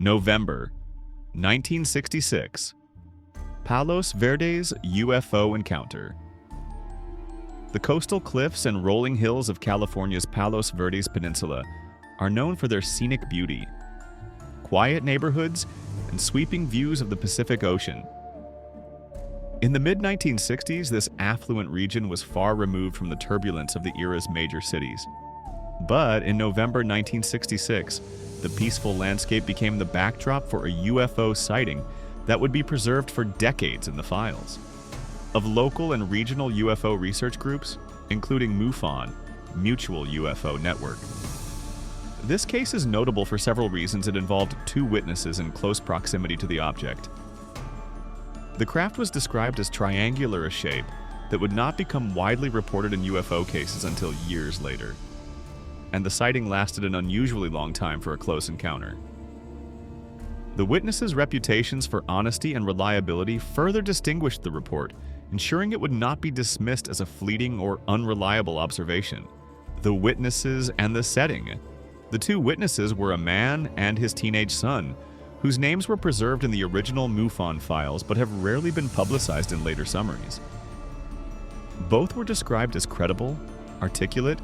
November 1966. Palos Verdes UFO encounter. The coastal cliffs and rolling hills of California's Palos Verdes Peninsula are known for their scenic beauty, quiet neighborhoods, and sweeping views of the Pacific Ocean. In the mid-1960s, this affluent region was far removed from the turbulence of the era's major cities. But in November 1966, the peaceful landscape became the backdrop for a UFO sighting that would be preserved for decades in the files. Of local and regional UFO research groups, including MUFON, Mutual UFO Network. This case is notable for several reasons. It involved two witnesses in close proximity to the object. The craft was described as triangular in shape that would not become widely reported in UFO cases until years later. And the sighting lasted an unusually long time for a close encounter. The witnesses' reputations for honesty and reliability further distinguished the report, ensuring it would not be dismissed as a fleeting or unreliable observation. The witnesses and the setting. The two witnesses were a man and his teenage son, whose names were preserved in the original MUFON files but have rarely been publicized in later summaries. Both were described as credible, articulate,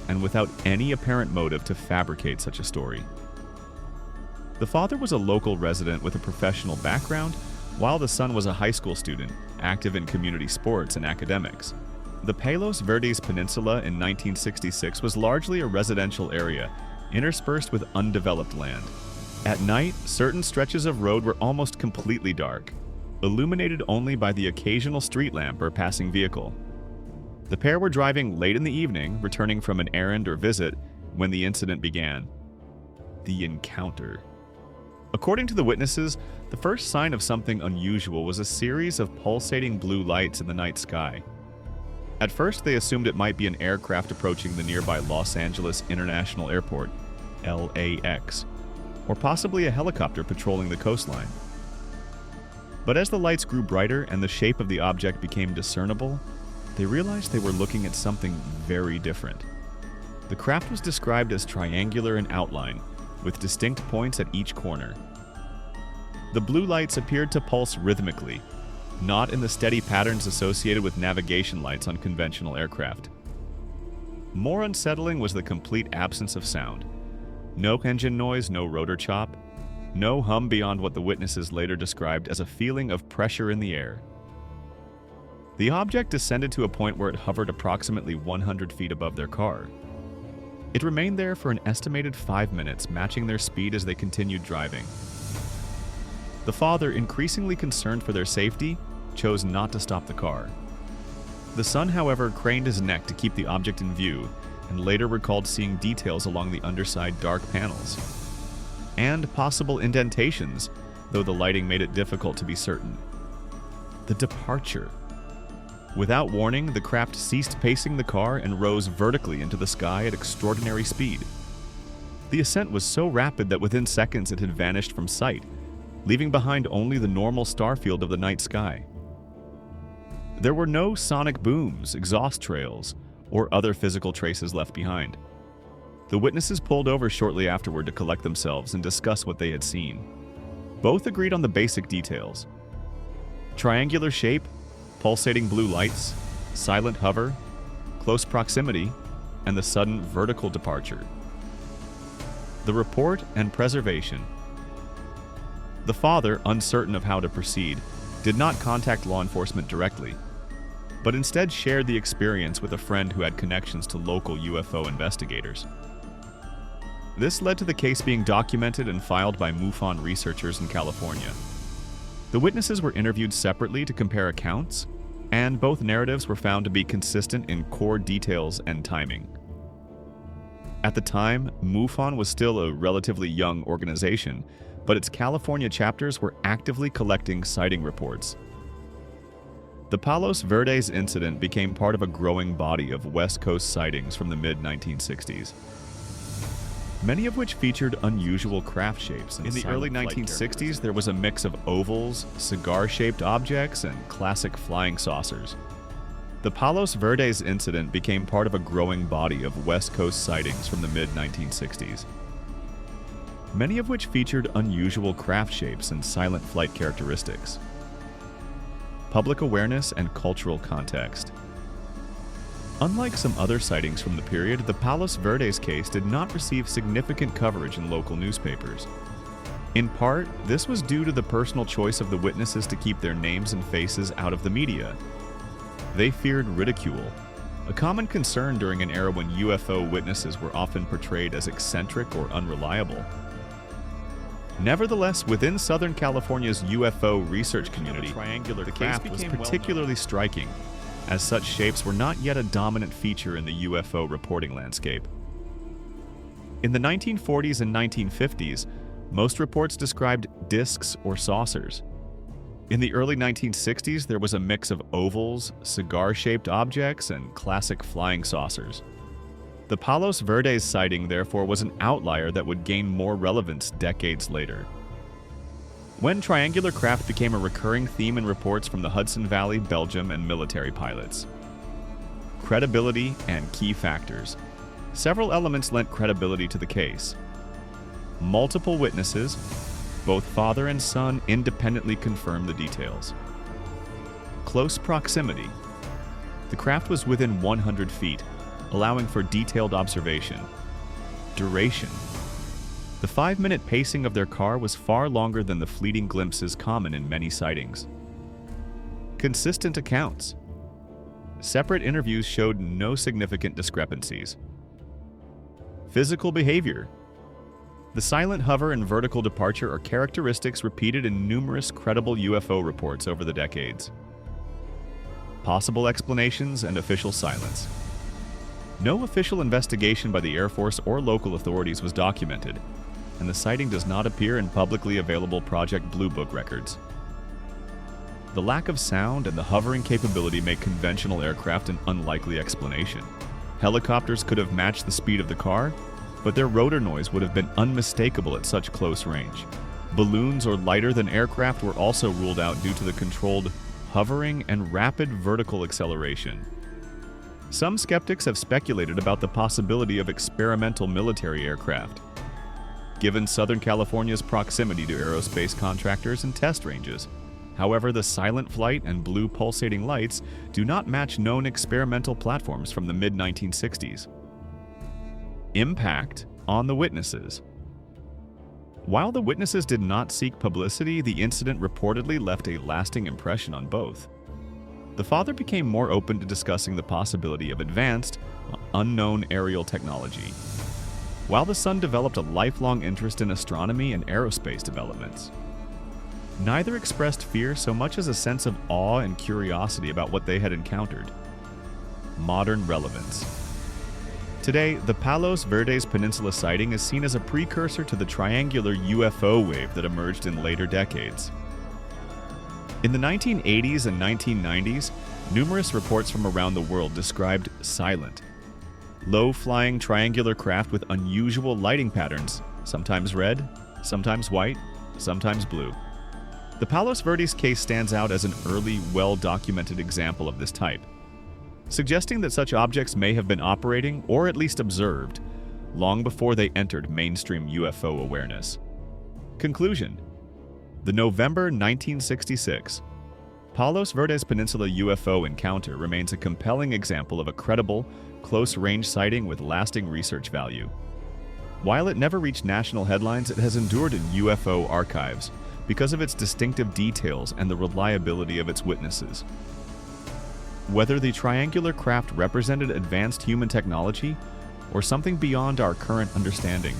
and without any apparent motive to fabricate such a story. The father was a local resident with a professional background, while the son was a high school student, active in community sports and academics. The Palos Verdes Peninsula in 1966 was largely a residential area, interspersed with undeveloped land. At night, certain stretches of road were almost completely dark, illuminated only by the occasional street lamp or passing vehicle. The pair were driving late in the evening, returning from an errand or visit, when the incident began. The encounter. According to the witnesses, the first sign of something unusual was a series of pulsating blue lights in the night sky. At first, they assumed it might be an aircraft approaching the nearby Los Angeles International Airport, LAX, or possibly a helicopter patrolling the coastline. But as the lights grew brighter and the shape of the object became discernible, they realized they were looking at something very different. The craft was described as triangular in outline, with distinct points at each corner. The blue lights appeared to pulse rhythmically, not in the steady patterns associated with navigation lights on conventional aircraft. More unsettling was the complete absence of sound. No engine noise, no rotor chop, no hum beyond what the witnesses later described as a feeling of pressure in the air. The object descended to a point where it hovered approximately 100 feet above their car. It remained there for an estimated 5 minutes, matching their speed as they continued driving. The father, increasingly concerned for their safety, chose not to stop the car. The son, however, craned his neck to keep the object in view, and later recalled seeing details along the underside dark panels. And possible indentations, though the lighting made it difficult to be certain. The departure. Without warning, the craft ceased pacing the car and rose vertically into the sky at extraordinary speed. The ascent was so rapid that within seconds it had vanished from sight, leaving behind only the normal star field of the night sky. There were no sonic booms, exhaust trails, or other physical traces left behind. The witnesses pulled over shortly afterward to collect themselves and discuss what they had seen. Both agreed on the basic details. Triangular shape, pulsating blue lights, silent hover, close proximity, and the sudden vertical departure. The report and preservation. The father, uncertain of how to proceed, did not contact law enforcement directly, but instead shared the experience with a friend who had connections to local UFO investigators. This led to the case being documented and filed by MUFON researchers in California. The witnesses were interviewed separately to compare accounts, and both narratives were found to be consistent in core details and timing. At the time, MUFON was still a relatively young organization, but its California chapters were actively collecting sighting reports. The Palos Verdes incident became part of a growing body of West Coast sightings from the mid-1960s, many of which featured unusual craft shapes. In the early 1960s, there was a mix of ovals, cigar-shaped objects, and classic flying saucers. The Palos Verdes incident became part of a growing body of West Coast sightings from the mid-1960s. many of which featured unusual craft shapes and silent flight characteristics. Public awareness and cultural context. Unlike some other sightings from the period, the Palos Verdes case did not receive significant coverage in local newspapers. In part, this was due to the personal choice of the witnesses to keep their names and faces out of the media. They feared ridicule, a common concern during an era when UFO witnesses were often portrayed as eccentric or unreliable. Nevertheless, within Southern California's UFO research community, the craft was particularly striking, as such shapes were not yet a dominant feature in the UFO reporting landscape. In the 1940s and 1950s, most reports described discs or saucers. In the early 1960s, there was a mix of ovals, cigar-shaped objects, and classic flying saucers. The Palos Verdes sighting, therefore, was an outlier that would gain more relevance decades later. When triangular craft became a recurring theme in reports from the Hudson Valley, Belgium, and military pilots. Credibility and key factors. Several elements lent credibility to the case. Multiple witnesses, both father and son, independently confirmed the details. Close proximity. The craft was within 100 feet, allowing for detailed observation. Duration. The 5-minute pacing of their car was far longer than the fleeting glimpses common in many sightings. Consistent accounts. Separate interviews showed no significant discrepancies. Physical behavior. The silent hover and vertical departure are characteristics repeated in numerous credible UFO reports over the decades. Possible explanations and official silence. No official investigation by the Air Force or local authorities was documented, and the sighting does not appear in publicly available Project Blue Book records. The lack of sound and the hovering capability make conventional aircraft an unlikely explanation. Helicopters could have matched the speed of the car, but their rotor noise would have been unmistakable at such close range. Balloons or lighter-than aircraft were also ruled out due to the controlled hovering and rapid vertical acceleration. Some skeptics have speculated about the possibility of experimental military aircraft, given Southern California's proximity to aerospace contractors and test ranges. However, the silent flight and blue pulsating lights do not match known experimental platforms from the mid-1960s. Impact on the witnesses. While the witnesses did not seek publicity, the incident reportedly left a lasting impression on both. The father became more open to discussing the possibility of advanced, unknown aerial technology, while the son developed a lifelong interest in astronomy and aerospace developments. Neither expressed fear so much as a sense of awe and curiosity about what they had encountered. Modern relevance. Today, the Palos Verdes Peninsula sighting is seen as a precursor to the triangular UFO wave that emerged in later decades. In the 1980s and 1990s, numerous reports from around the world described silent, low-flying triangular craft with unusual lighting patterns, sometimes red, sometimes white, sometimes blue. The Palos Verdes case stands out as an early, well-documented example of this type, suggesting that such objects may have been operating, or at least observed, long before they entered mainstream UFO awareness. Conclusion. The November 1966 Palos Verdes Peninsula UFO encounter remains a compelling example of a credible, close-range sighting with lasting research value. While it never reached national headlines, it has endured in UFO archives because of its distinctive details and the reliability of its witnesses. Whether the triangular craft represented advanced human technology or something beyond our current understanding,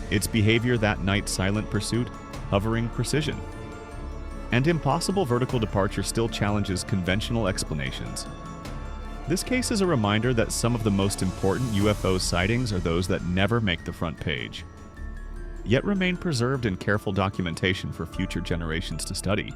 its behavior that night silent pursuit, hovering precision, and impossible vertical departure still challenges conventional explanations. This case is a reminder that some of the most important UFO sightings are those that never make the front page, yet remain preserved in careful documentation for future generations to study.